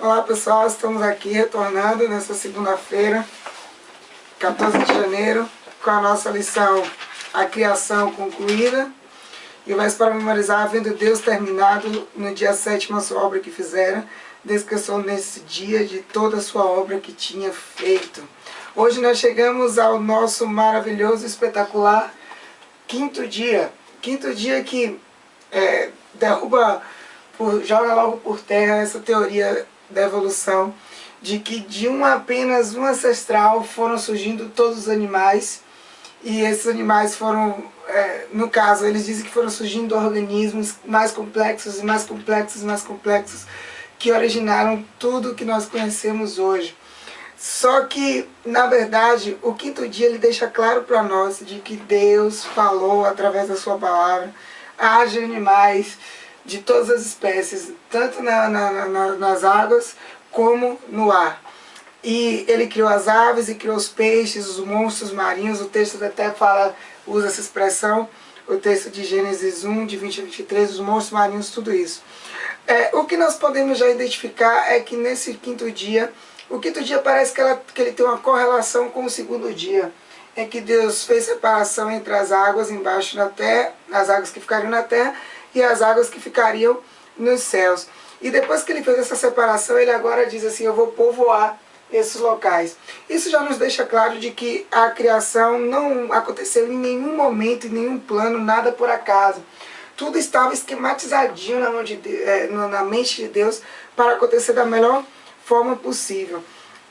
Olá pessoal, estamos aqui retornando nessa segunda-feira, 14 de janeiro, com a nossa lição A Criação Concluída. E mais para memorizar, havendo Deus terminado no dia 7º a sua obra que fizera, descansou nesse dia de toda a sua obra que tinha feito. Hoje nós chegamos ao nosso maravilhoso, espetacular quinto dia. Quinto dia que joga logo por terra essa teoria da evolução, de que de apenas um ancestral foram surgindo todos os animais, e esses animais foram, no caso, eles dizem que foram surgindo organismos mais complexos e mais complexos e mais complexos, que originaram tudo que nós conhecemos hoje. Só que, na verdade, o quinto dia ele deixa claro para nós de que Deus falou através da sua palavra, haja animais de todas as espécies, tanto nas águas como no ar. E ele criou as aves e criou os peixes, os monstros marinhos. O texto até usa essa expressão, o texto de Gênesis 1, de 20 a 23, os monstros marinhos, tudo isso. O que nós podemos já identificar é que nesse quinto dia, o quinto dia parece que ele tem uma correlação com o segundo dia, em que Deus fez separação entre as águas embaixo na terra, as águas que ficariam na terra e as águas que ficariam nos céus. E depois que ele fez essa separação, ele agora diz assim: eu vou povoar esses locais. Isso já nos deixa claro de que a criação não aconteceu em nenhum momento, em nenhum plano, nada por acaso. Tudo estava esquematizadinho na mente de Deus para acontecer da melhor forma possível.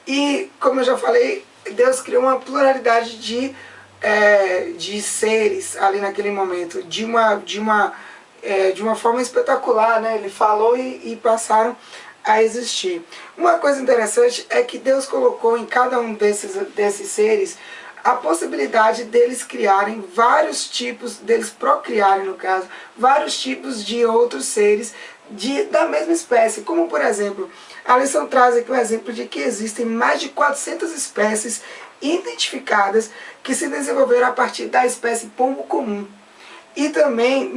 E, como eu já falei, Deus criou uma pluralidade de seres ali naquele momento, de uma forma espetacular, né? Ele falou e passaram a existir. Uma coisa interessante é que Deus colocou em cada um desses seres a possibilidade deles criarem vários tipos, deles procriarem no caso, vários tipos de outros seres da mesma espécie. Como por exemplo, a lição traz aqui um exemplo de que existem mais de 400 espécies identificadas que se desenvolveram a partir da espécie pombo comum. E também,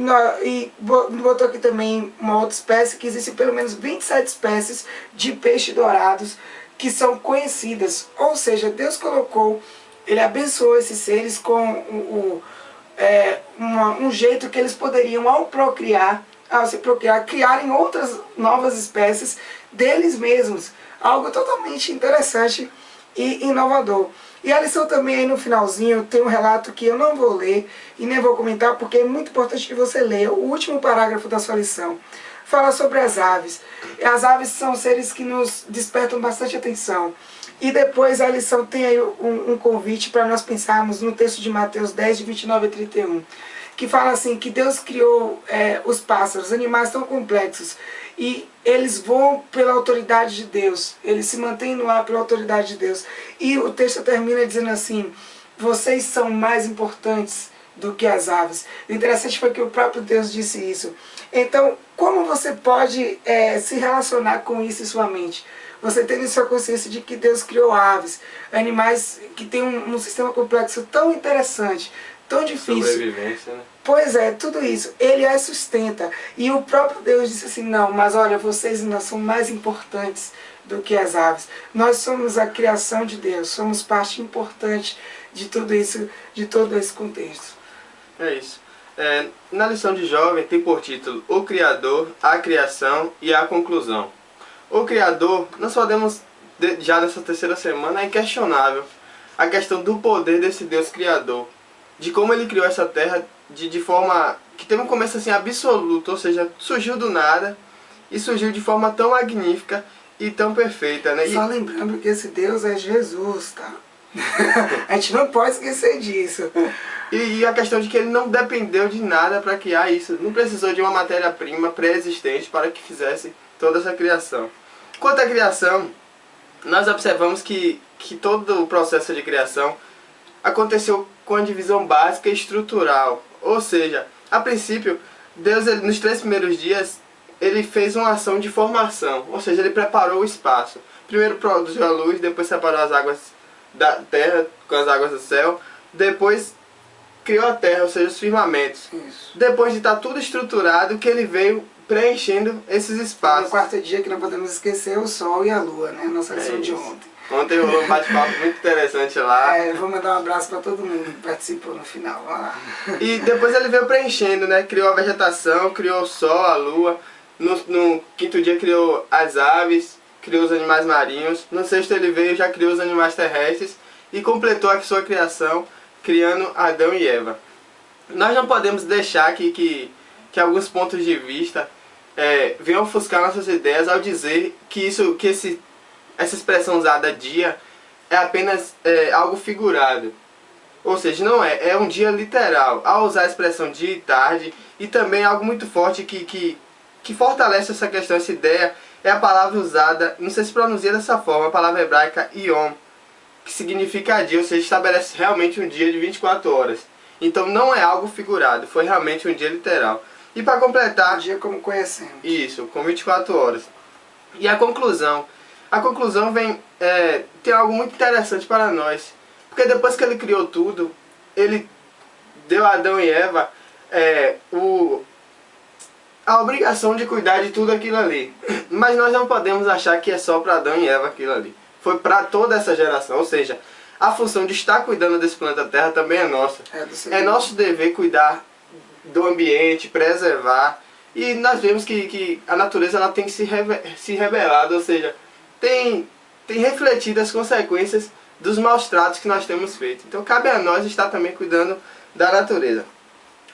botou aqui também uma outra espécie, que existem pelo menos 27 espécies de peixes dourados que são conhecidas. Ou seja, Deus colocou, Ele abençoou esses seres com um jeito que eles poderiam, ao se procriar, criarem outras novas espécies deles mesmos. Algo totalmente interessante e inovador. E a lição também aí no finalzinho tem um relato que eu não vou ler e nem vou comentar, porque é muito importante que você leia o último parágrafo da sua lição. Fala sobre as aves. As aves são seres que nos despertam bastante atenção. E depois a lição tem aí um convite para nós pensarmos no texto de Mateus 10, de 29 a 31. Que fala assim, que Deus criou os pássaros, animais tão complexos, e eles voam pela autoridade de Deus, eles se mantêm no ar pela autoridade de Deus. E o texto termina dizendo assim: vocês são mais importantes do que as aves. O interessante foi que o próprio Deus disse isso. Então, como você pode se relacionar com isso em sua mente? Você tendo em sua consciência de que Deus criou aves, animais que têm um sistema complexo tão interessante, tão difícil. Sobrevivência, né? Pois é, tudo isso. Ele as sustenta. E o próprio Deus disse assim: não, mas olha, vocês ainda são mais importantes do que as aves. Nós somos a criação de Deus, somos parte importante de tudo isso, de todo esse contexto. É isso. Na lição de jovem tem por título O Criador, a Criação e a Conclusão. O Criador, nós podemos, já nessa terceira semana, é inquestionável a questão do poder desse Deus Criador, de como ele criou essa terra de forma que teve um começo assim absoluto, ou seja, surgiu do nada e surgiu de forma tão magnífica e tão perfeita, né? Só lembrando que esse Deus é Jesus, tá? A gente não pode esquecer disso. E a questão de que ele não dependeu de nada para criar isso, não precisou de uma matéria-prima pré-existente para que fizesse toda essa criação. Quanto à criação, nós observamos que todo o processo de criação aconteceu com a divisão básica e estrutural. Ou seja, a princípio, Deus, nos 3 primeiros dias, ele fez uma ação de formação. Ou seja, ele preparou o espaço. Primeiro produziu a luz, depois separou as águas da terra com as águas do céu. Depois criou a terra, ou seja, os firmamentos. Isso. Depois de estar tudo estruturado, que ele veio preenchendo esses No espaços. quarto dia, que não podemos esquecer, o Sol e a Lua, né? Nossa lição de ontem. Ontem rolou um bate-papo muito interessante lá. Vou mandar um abraço para todo mundo que participou no final. Vamos lá. E depois ele veio preenchendo, né? Criou a vegetação, criou o Sol, a Lua. No quinto dia criou as aves, criou os animais marinhos. No sexto ele veio e já criou os animais terrestres. E completou a sua criação, criando Adão e Eva. Nós não podemos deixar que alguns pontos de vista venham ofuscar nossas ideias ao dizer que essa expressão usada dia é apenas algo figurado. Ou seja, não é um dia literal. Ao usar a expressão dia e tarde, e também algo muito forte que fortalece essa questão, essa ideia, é a palavra usada, não sei se pronuncia dessa forma, a palavra hebraica yom, que significa dia, ou seja, estabelece realmente um dia de 24 horas. Então não é algo figurado, foi realmente um dia literal. E para completar... Um dia como conhecemos. Isso, com 24 horas. E a conclusão tem algo muito interessante para nós. Porque depois que ele criou tudo, ele deu a Adão e Eva a obrigação de cuidar de tudo aquilo ali. Mas nós não podemos achar que é só para Adão e Eva aquilo ali. Foi para toda essa geração, ou seja, a função de estar cuidando desse planeta Terra também é nossa. É nosso dever cuidar do ambiente, preservar. E nós vemos que a natureza ela tem se revelado, ou seja, tem refletido as consequências dos maus tratos que nós temos feito. Então cabe a nós estar também cuidando da natureza.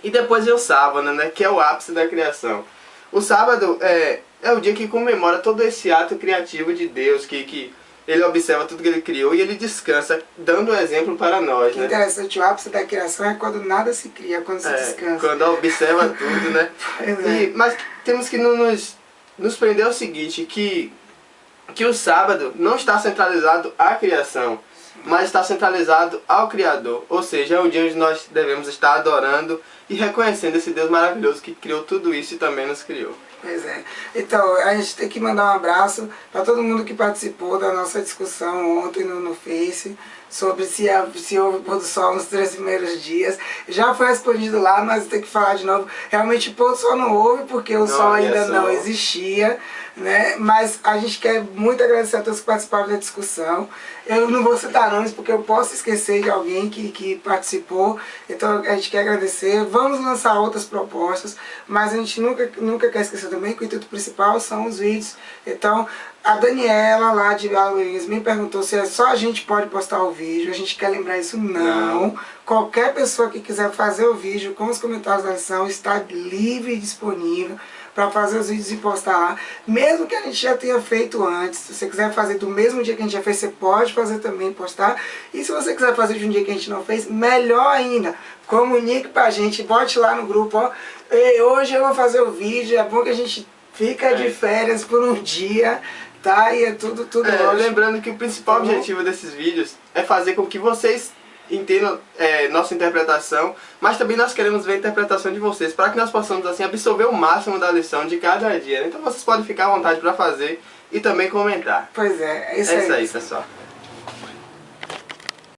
E depois vem o sábado, né, que é o ápice da criação. O sábado é o dia que comemora todo esse ato criativo de Deus, que ele observa tudo que ele criou e ele descansa, dando exemplo para nós, né? Interessante, o ápice da criação é quando nada se cria, quando se descansa. Quando observa tudo, né? Mas temos que nos prender ao seguinte, que o sábado não está centralizado à criação, mas está centralizado ao Criador. Ou seja, é um dia onde nós devemos estar adorando e reconhecendo esse Deus maravilhoso que criou tudo isso e também nos criou. Pois é. Então, a gente tem que mandar um abraço para todo mundo que participou da nossa discussão ontem no Face, sobre se houve pôr do sol nos 3 primeiros dias. Já foi respondido lá, mas tem que falar de novo. Realmente pôr do sol não houve, porque o sol ainda não existia, né? Mas a gente quer muito agradecer a todos que participaram da discussão. Eu não vou citar nomes, porque eu posso esquecer de alguém que participou. Então a gente quer agradecer. Vamos lançar outras propostas, mas a gente nunca quer esquecer também que o intuito principal são os vídeos. Então, a Daniela, lá de Luiz, me perguntou se só a gente pode postar o vídeo. A gente quer lembrar isso, não. Qualquer pessoa que quiser fazer o vídeo com os comentários da lição está livre e disponível para fazer os vídeos e postar lá. Mesmo que a gente já tenha feito antes, se você quiser fazer do mesmo dia que a gente já fez, você pode fazer também, postar. E se você quiser fazer de um dia que a gente não fez, melhor ainda, comunique pra gente, bote lá no grupo, ó. Hoje eu vou fazer o vídeo, é bom que a gente fica de férias por um dia, tá? E é tudo lembrando que o principal objetivo desses vídeos é fazer com que vocês entendam nossa interpretação, mas também nós queremos ver a interpretação de vocês, para que nós possamos assim absorver o máximo da lição de cada dia. Então vocês podem ficar à vontade para fazer e também comentar. Pois é, isso aí, pessoal.